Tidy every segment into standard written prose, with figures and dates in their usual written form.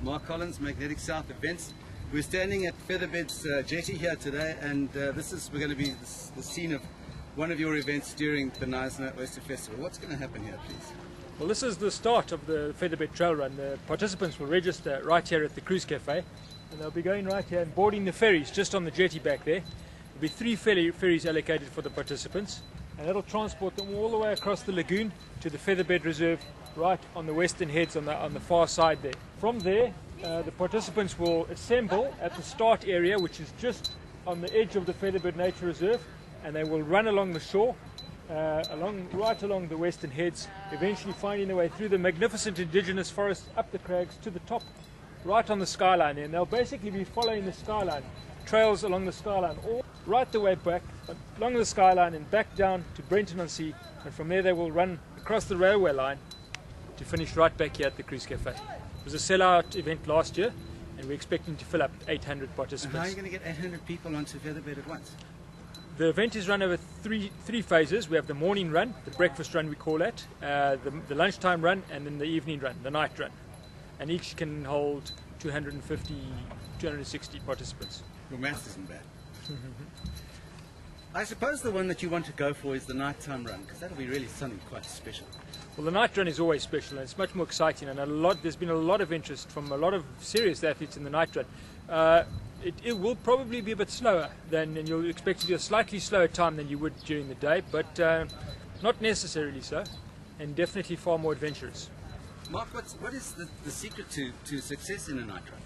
Mark Collins, Magnetic South Events. We're standing at Featherbed's jetty here today, and we're going to be the scene of one of your events during the Knysna Oyster Festival. What's going to happen here, please? Well, this is the start of the Featherbed Trail Run. The participants will register right here at the Cruise Cafe, and they'll be going right here and boarding the ferries just on the jetty back there. There'll be 3 ferries allocated for the participants, and that'll transport them all the way across the lagoon to the Featherbed Reserve right on the western heads on the far side there. From there, the participants will assemble at the start area, which is just on the edge of the Featherbed Nature Reserve, and they will run along the shore, right along the western heads, eventually finding their way through the magnificent indigenous forest, up the crags to the top, right on the skyline there. And they'll basically be following the skyline, trails along the skyline, all right the way back, along the skyline and back down to Brenton-on-Sea, and from there they will run across the railway line to finish right back here at the Cruise Cafe. It was a sell-out event last year, and we're expecting to fill up 800 participants. And how are you going to get 800 people onto Featherbed at once? The event is run over three phases. We have the morning run, the breakfast run we call that, the lunchtime run, and then the evening run, the night run. And each can hold 250, 260 participants. Your maths isn't bad. I suppose the one that you want to go for is the nighttime run, because that'll be really something quite special. Well, the night run is always special, and it's much more exciting, and there's been a lot of interest from a lot of serious athletes in the night run. It will probably be a bit slower and you'll expect to do a slightly slower time than you would during the day, but not necessarily so, and definitely far more adventurous. Mark, what is the secret to success in a night run?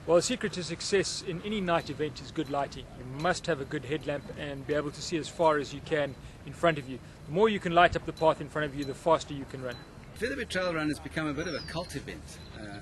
Well, the secret to success in any night event is good lighting. You must have a good headlamp and be able to see as far as you can in front of you. The more you can light up the path in front of you, the faster you can run. Featherbed Trail Run has become a bit of a cult event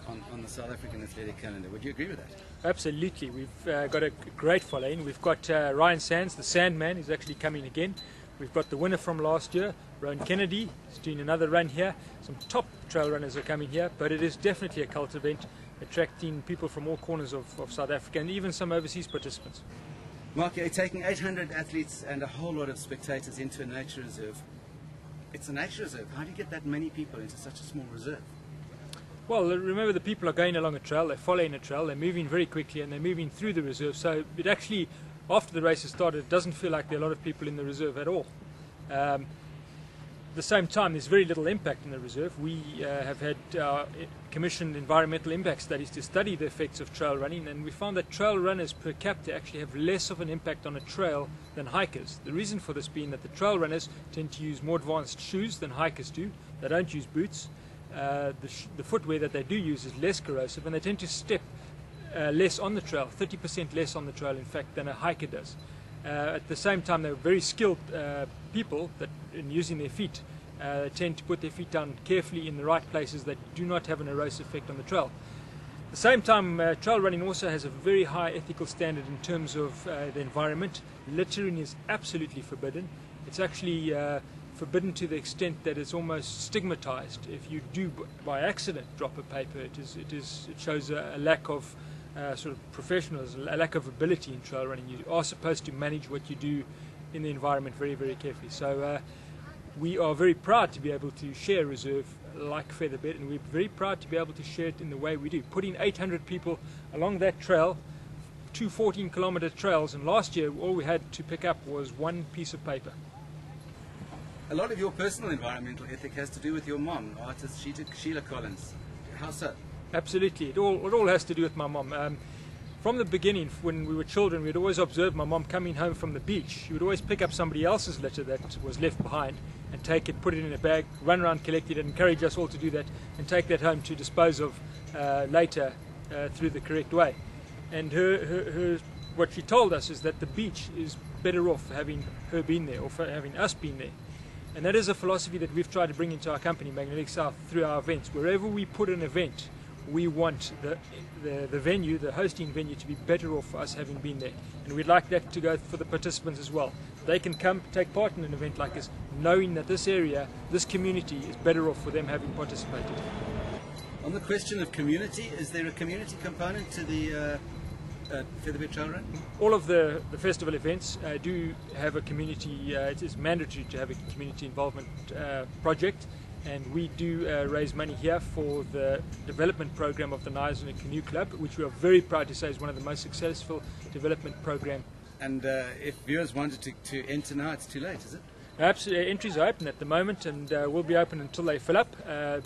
on the South African athletic calendar. Would you agree with that? Absolutely. We've got a great following. We've got Ryan Sands, the Sandman, is actually coming again. We've got the winner from last year, Rowan Kennedy, is doing another run here. Some top trail runners are coming here, but it is definitely a cult event, attracting people from all corners of South Africa and even some overseas participants. Mark, you're taking 800 athletes and a whole lot of spectators into a nature reserve. It's a nature reserve. How do you get that many people into such a small reserve? Well, remember, the people are going along a trail, they're following a trail, they're moving very quickly, and they're moving through the reserve. So it actually, after the race has started, it doesn't feel like there are a lot of people in the reserve at all. At the same time, there's very little impact in the reserve. We have had commissioned environmental impact studies to study the effects of trail running, and we found that trail runners per capita actually have less of an impact on a trail than hikers. The reason for this being that the trail runners tend to use more advanced shoes than hikers do. They don't use boots. The footwear that they do use is less corrosive, and they tend to step less on the trail, 30% less on the trail in fact than a hiker does. At the same time, they're very skilled people that in using their feet. They tend to put their feet down carefully in the right places that do not have an erosive effect on the trail. At the same time, trail running also has a very high ethical standard in terms of the environment. Littering is absolutely forbidden. It's actually forbidden to the extent that it's almost stigmatized. If you do by accident drop a paper, it shows a lack of sort of professionalism, a lack of ability in trail running. You are supposed to manage what you do in the environment very, very carefully. So we are very proud to be able to share a reserve like Featherbed, and we're very proud to be able to share it in the way we do. Putting 800 people along that trail, 2 14-kilometer trails, and last year all we had to pick up was one piece of paper. A lot of your personal environmental ethic has to do with your mom, artist Sheila Collins. How so? Absolutely. It all has to do with my mom. From the beginning, when we were children, we'd always observe my mom coming home from the beach. She would always pick up somebody else's litter that was left behind and take it, put it in a bag, run around, collect it, and encourage us all to do that and take that home to dispose of later through the correct way. And what she told us is that the beach is better off having her been there, or for having us been there. And that is a philosophy that we've tried to bring into our company, Magnetic South, through our events. Wherever we put an event, we want the venue, the hosting venue, to be better off for us having been there. And we'd like that to go for the participants as well. They can come take part in an event like this, knowing that this area, this community, is better off for them having participated. On the question of community, is there a community component to the Featherbed Trail Run? All of the festival events do have a community, it is mandatory to have a community involvement project, and we do raise money here for the development program of the Knysna Canoe Club, which we are very proud to say is one of the most successful development programs. And if viewers wanted to enter now, it's too late, is it? Absolutely, entries are open at the moment and will be open until they fill up.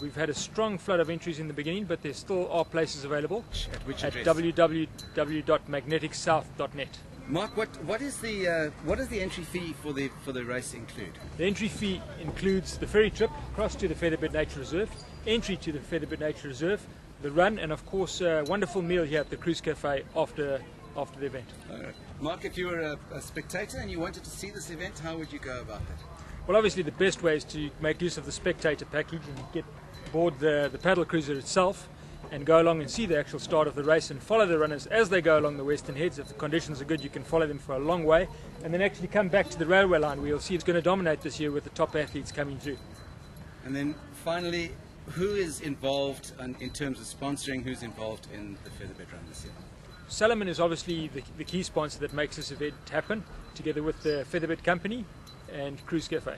We've had a strong flood of entries in the beginning, but there still are places available At which at address? www.magneticsouth.net. Mark, what is the entry fee for the race include? The entry fee includes the ferry trip across to the Featherbed Nature Reserve, entry to the Featherbed Nature Reserve, the run, and of course a wonderful meal here at the Cruise Cafe after the event. Mark, if you were a spectator and you wanted to see this event, how would you go about that? Well, obviously the best way is to make use of the spectator package and get aboard the paddle cruiser itself and go along and see the actual start of the race and follow the runners as they go along the western heads. If the conditions are good, you can follow them for a long way and then actually come back to the railway line where you'll see it's going to dominate this year with the top athletes coming through. And then finally, who is involved in terms of sponsoring? Who's involved in the Featherbed Run this year? Salomon is obviously the key sponsor that makes this event happen, together with the Featherbed Company and Cruise Cafe.